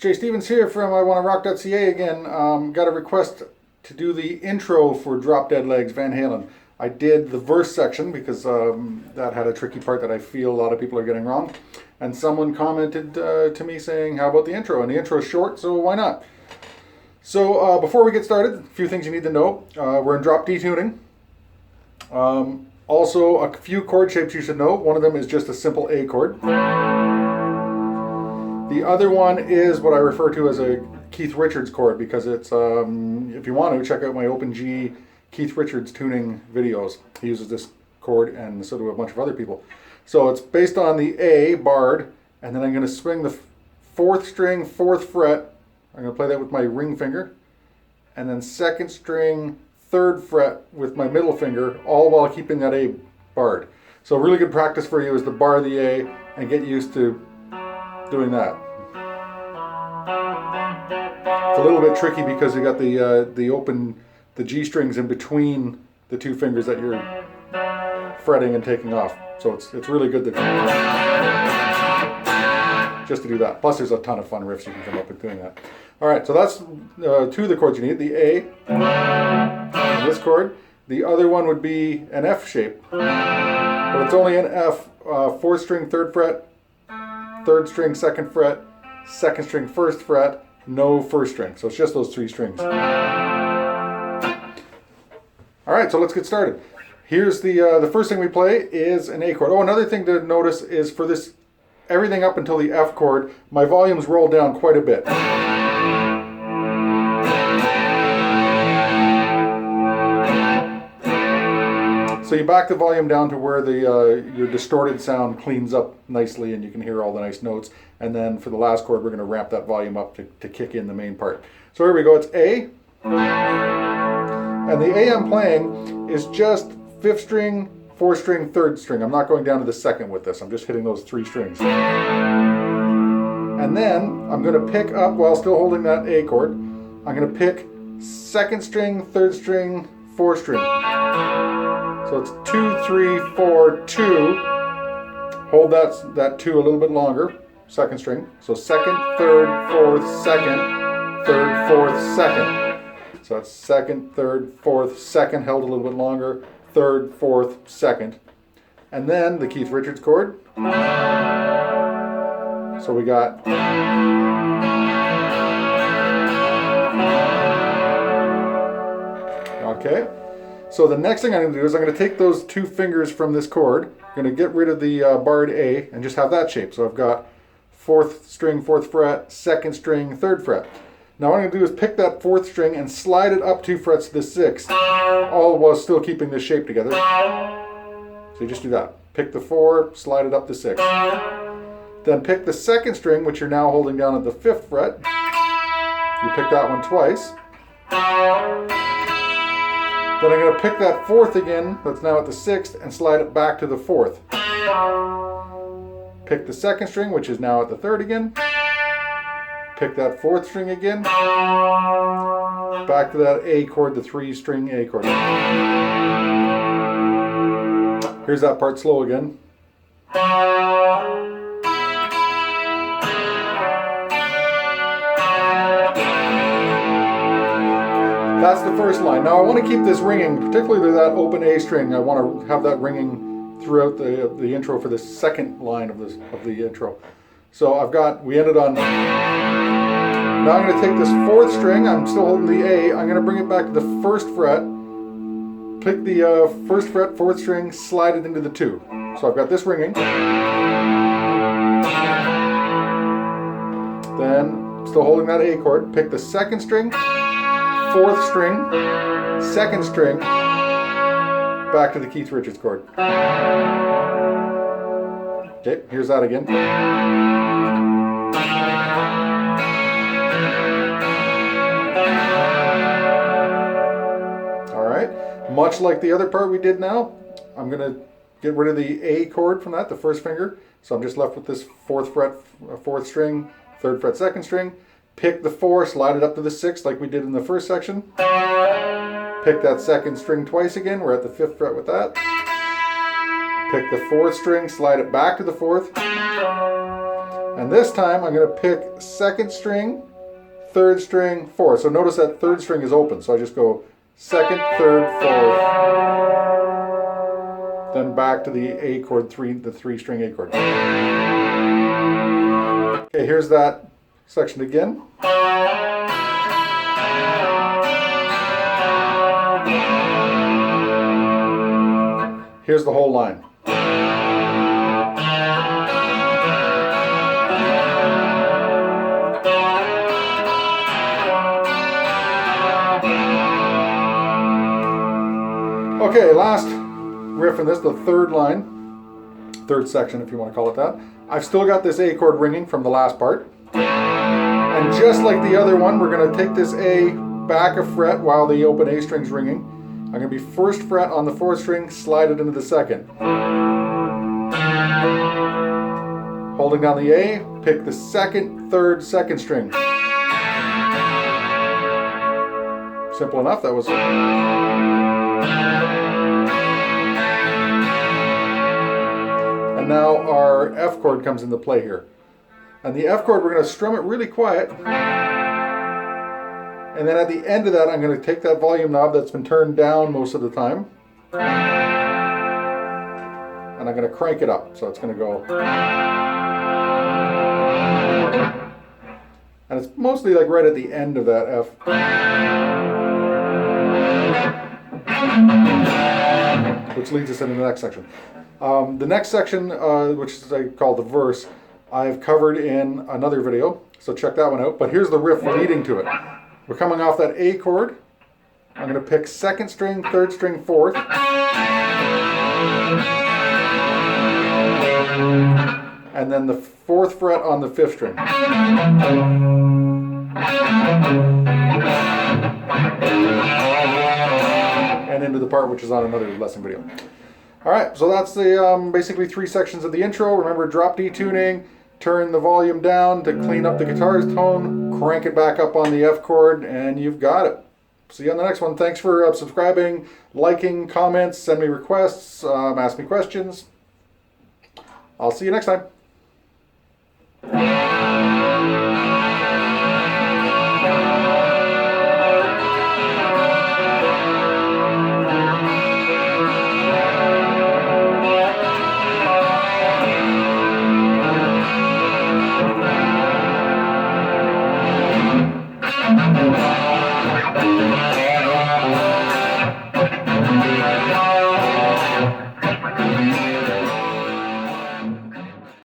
Jay Stevens here from iWannaRock.ca again. Got a request to do the intro for Drop Dead Legs Van Halen. I did the verse section because that had a tricky part that I feel a lot of people are getting wrong. And someone commented to me saying, how about the intro? And the intro is short, so why not? So before we get started, a few things you need to know. We're in drop D tuning. Also, a few chord shapes you should know. One of them is just a simple A chord. The other one is what I refer to as a Keith Richards chord because it's, if you want to, check out my Open G Keith Richards tuning videos. He uses this chord and so do a bunch of other people. So it's based on the A, barred, and then I'm going to swing the 4th string, 4th fret. I'm going to play that with my ring finger. And then 2nd string, 3rd fret with my middle finger, all while keeping that A barred. So really good practice for you is to bar the A and get used to doing that. It's a little bit tricky because you got the G strings in between the two fingers that you're fretting and taking off. So it's really good just to do that. Plus there's a ton of fun riffs you can come up with doing that. All right, so that's two of the chords you need. The A, and this chord. The other one would be an F shape, but it's only an F, 4th string, 3rd fret, 3rd string, 2nd fret, 2nd string, 1st fret, no 1st string. So it's just those 3 strings. All right, so let's get started. Here's the first thing we play is an A chord. Oh, another thing to notice is for this, everything up until the F chord, my volumes roll down quite a bit. So you back the volume down to where your distorted sound cleans up nicely and you can hear all the nice notes. And then for the last chord, we're going to ramp that volume up to kick in the main part. So here we go, it's A. And the A I'm playing is just 5th string, 4th string, 3rd string. I'm not going down to the 2nd with this. I'm just hitting those 3 strings. And then I'm going to pick up, while still holding that A chord, I'm going to pick 2nd string, 3rd string, 4th string. So it's 2, 3, 4, 2. Hold that 2 a little bit longer. 2nd string. So 2nd, 3rd, 4th, 2nd, 3rd, 4th, 2nd. So it's 2nd, 3rd, 4th, 2nd held a little bit longer. 3rd, 4th, 2nd. And then the Keith Richards chord. So we got okay. So the next thing I'm going to do is I'm going to take those 2 fingers from this chord, I'm going to get rid of the barred A and just have that shape. So I've got 4th string, 4th fret, 2nd string, 3rd fret. Now what I'm going to do is pick that 4th string and slide it up 2 frets to the 6th, all while still keeping this shape together. So you just do that. Pick the 4, slide it up to 6. Then pick the 2nd string, which you're now holding down at the 5th fret. You pick that one twice. Then I'm going to pick that 4th again, that's now at the 6th, and slide it back to the 4th. Pick the 2nd string, which is now at the 3rd again. Pick that 4th string again. Back to that A chord, the 3-string A chord. Here's that part slow again. That's the first line. Now I want to keep this ringing, particularly that open A string. I want to have that ringing throughout the intro for the second line of the intro. So we ended on. Now I'm going to take this 4th string. I'm still holding the A. I'm going to bring it back to the 1st fret. Pick the 1st fret, 4th string, slide it into the 2. So I've got this ringing. Then still holding that A chord. Pick the 2nd string. 4th string, 2nd string, back to the Keith Richards chord. Okay, here's that again. All right, much like the other part we did now, I'm going to get rid of the A chord from that, the 1st finger. So I'm just left with this 4th fret, 4th string, 3rd fret, 2nd string. Pick the 4, slide it up to the 6th like we did in the first section. Pick that 2nd string twice again. We're at the 5th fret with that. Pick the 4th string, slide it back to the 4th. And this time I'm going to pick second string, third string, fourth. So notice that third string is open. So I just go second, third, fourth, then back to the A chord, the three string A chord. Okay, here's that section again. Here's the whole line. Okay, last riff in this, the third line, third section if you want to call it that. I've still got this A chord ringing from the last part. And just like the other one, we're going to take this A back a fret while the open A string's ringing. I'm going to be first fret on the fourth string, slide it into the second. Holding down the A, pick the second, third, second string. Simple enough, that was... And now our F chord comes into play here. And the F chord, we're going to strum it really quiet. And then at the end of that, I'm going to take that volume knob that's been turned down most of the time. And I'm going to crank it up. So it's going to go. And it's mostly like right at the end of that F. Which leads us into the next section. The next section, which is I call the verse, I've covered in another video, so check that one out. But here's the riff leading to it. We're coming off that A chord. I'm going to pick second string, third string, fourth. And then the fourth fret on the fifth string. And into the part which is on another lesson video. Alright, so that's the basically three sections of the intro. Remember, drop D tuning, turn the volume down to clean up the guitar's tone, crank it back up on the F chord, and you've got it. See you on the next one. Thanks for subscribing, liking, comments, send me requests, ask me questions. I'll see you next time.